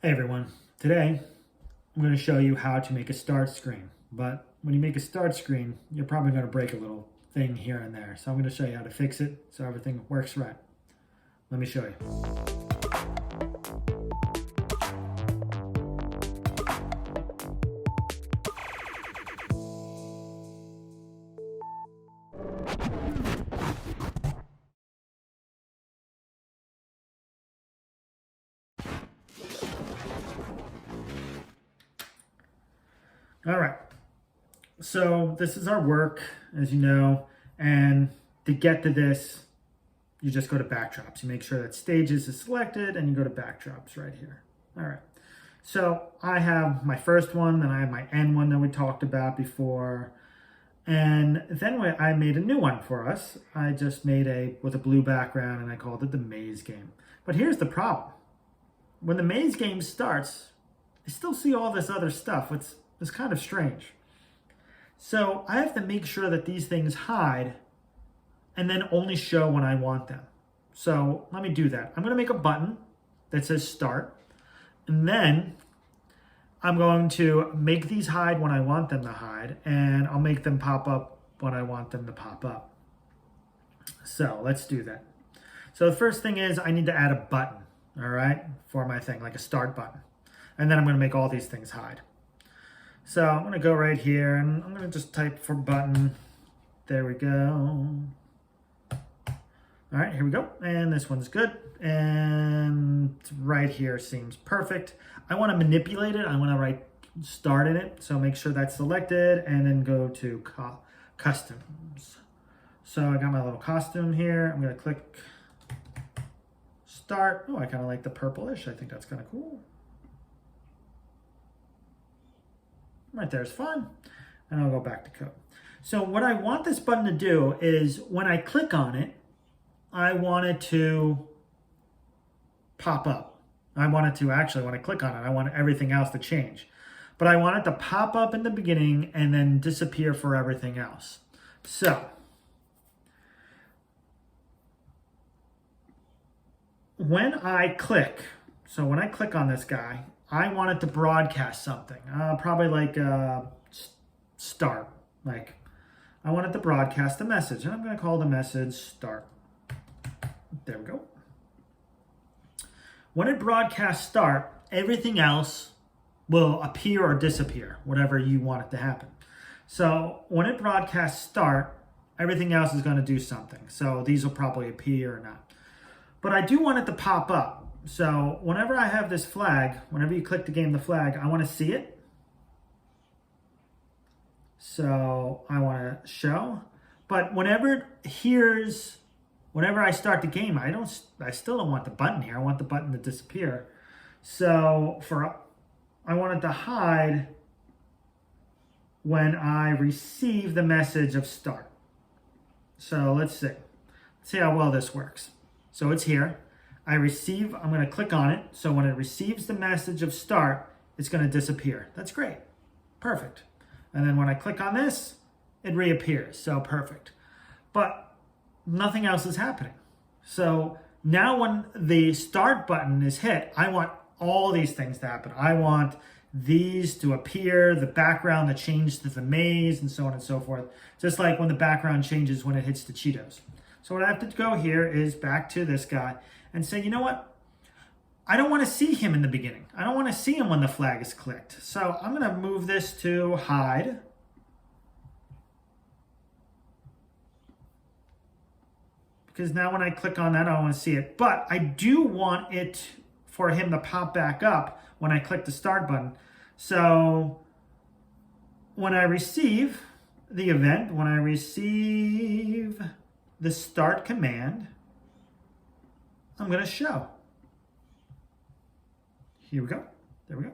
Hey everyone, today I'm going to show you how to make a start screen. But when you make a start screen, you're probably going to break a little thing here and there. So I'm going to show you how to fix it so everything works right. Let me show you. All right, so this is our work, as you know, and to get to this, you just go to backdrops. You make sure that stages is selected and you go to backdrops right here. All right, so I have my first one, then I have my end one that we talked about before. And then I made a new one for us. I just made with a blue background and I called it the maze game. But here's the problem. When the maze game starts, I still see all this other stuff. It's kind of strange. So I have to make sure that these things hide and then only show when I want them. So let me do that. I'm going to make a button that says start. And then I'm going to make these hide when I want them to hide, and I'll make them pop up when I want them to pop up. So let's do that. So the first thing is I need to add a button, all right, for my thing, like a start button. And then I'm going to make all these things hide. So I'm going to go right here, and I'm going to just type for button. There we go. All right, here we go. And this one's good. And right here seems perfect. I want to manipulate it. I want to write start in it. So make sure that's selected and then go to customs. So I got my little costume here. I'm going to click start. Oh, I kind of like the purplish. I think that's kind of cool. Right there is fine. And I'll go back to code. So what I want this button to do is when I click on it, I want it to pop up. I want it to actually, when I click on it, I want everything else to change. But I want it to pop up in the beginning and then disappear for everything else. So, when I click on this guy, I want it to broadcast something. Probably like start. Like, I want it to broadcast a message. And I'm going to call the message start. There we go. When it broadcasts start, everything else will appear or disappear, whatever you want it to happen. So when it broadcasts start, everything else is going to do something. So these will probably appear or not. But I do want it to pop up. So whenever I have this flag, whenever you click to game the flag, I want to see it. So I want to show. But whenever it hears... Whenever I start the game, I still don't want the button here. I want the button to disappear. So I want it to hide when I receive the message of start. So let's see. Let's see how well this works. So it's here. I'm going to click on it. So when it receives the message of start, it's going to disappear. That's great. Perfect. And then when I click on this, it reappears. So perfect. But nothing else is happening. So now when the start button is hit, I want all these things to happen. I want these to appear, the background to change to the maze, and so on and so forth. Just like when the background changes when it hits the Cheetos. So what I have to go here is back to this guy and say, you know what? I don't want to see him in the beginning. I don't want to see him when the flag is clicked. So I'm going to move this to hide. Because now when I click on that, I don't want to see it. But I do want it for him to pop back up when I click the start button. So when I receive the event, when I receive the start command, I'm going to show. Here we go. There we go.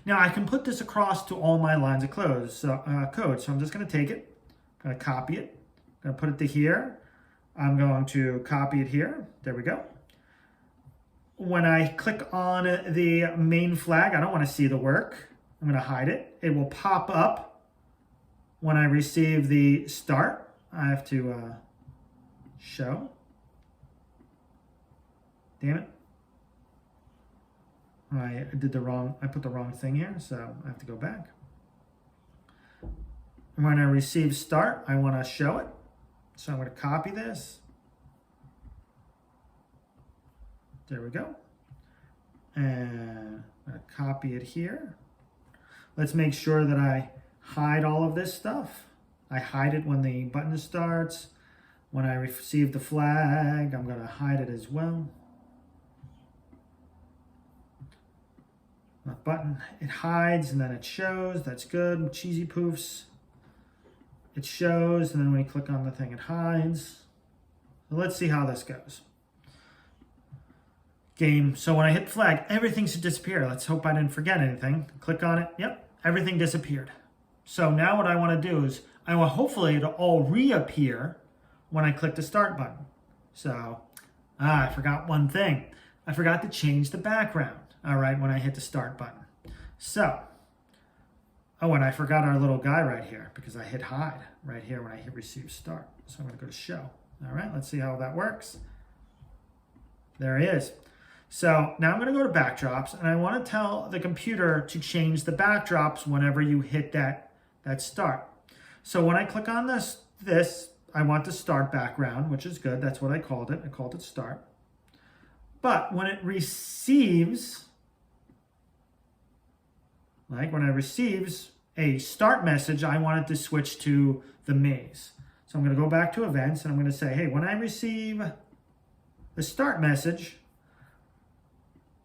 Now I can put this across to all my lines of code. So I'm just going to take it, going to copy it, going to put it to here. I'm going to copy it here. There we go. When I click on the main flag, I don't want to see the work. I'm going to hide it. It will pop up when I receive the start. I have to show. Damn it. I put the wrong thing here, so I have to go back. When I receive start, I want to show it. So I'm going to copy this. There we go. And I'm going to copy it here. Let's make sure that I hide all of this stuff. I hide it when the button starts. When I receive the flag, I'm going to hide it as well. The button, it hides and then it shows. That's good. Cheesy poofs. It shows, and then when you click on the thing, it hides. So let's see how this goes. Game. So when I hit flag, everything should disappear. Let's hope I didn't forget anything. Click on it. Yep, everything disappeared. So now what I want to do is, I want hopefully to all reappear when I click the start button. So, I forgot one thing. I forgot to change the background, all right, when I hit the start button. So, oh, and I forgot our little guy right here because I hit hide right here when I hit receive start. So I'm going to go to show. All right, let's see how that works. There he is. So now I'm going to go to backdrops, and I want to tell the computer to change the backdrops whenever you hit that start. So when I click on this, I want the start background, which is good. That's what I called it. I called it start. But when it receives, like when it receives a start message, I want it to switch to the maze. So I'm going to go back to events, and I'm going to say, hey, when I receive the start message,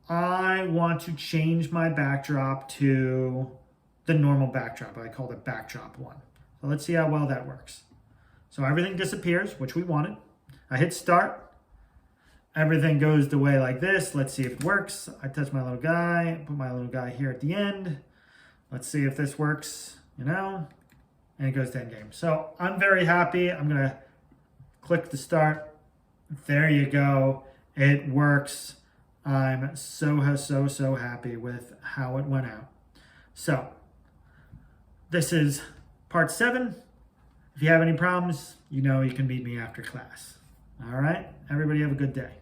I want to change my backdrop to the normal backdrop. I called it backdrop 1. So let's see how well that works. So everything disappears, which we wanted. I hit start. Everything goes the way like this. Let's see if it works. I touch my little guy, put my little guy here at the end. Let's see if this works, and it goes to end game. So I'm very happy. I'm going to click the start. There you go. It works. I'm so happy with how it went out. So this is part 7. If you have any problems, you can meet me after class. All right? Everybody have a good day.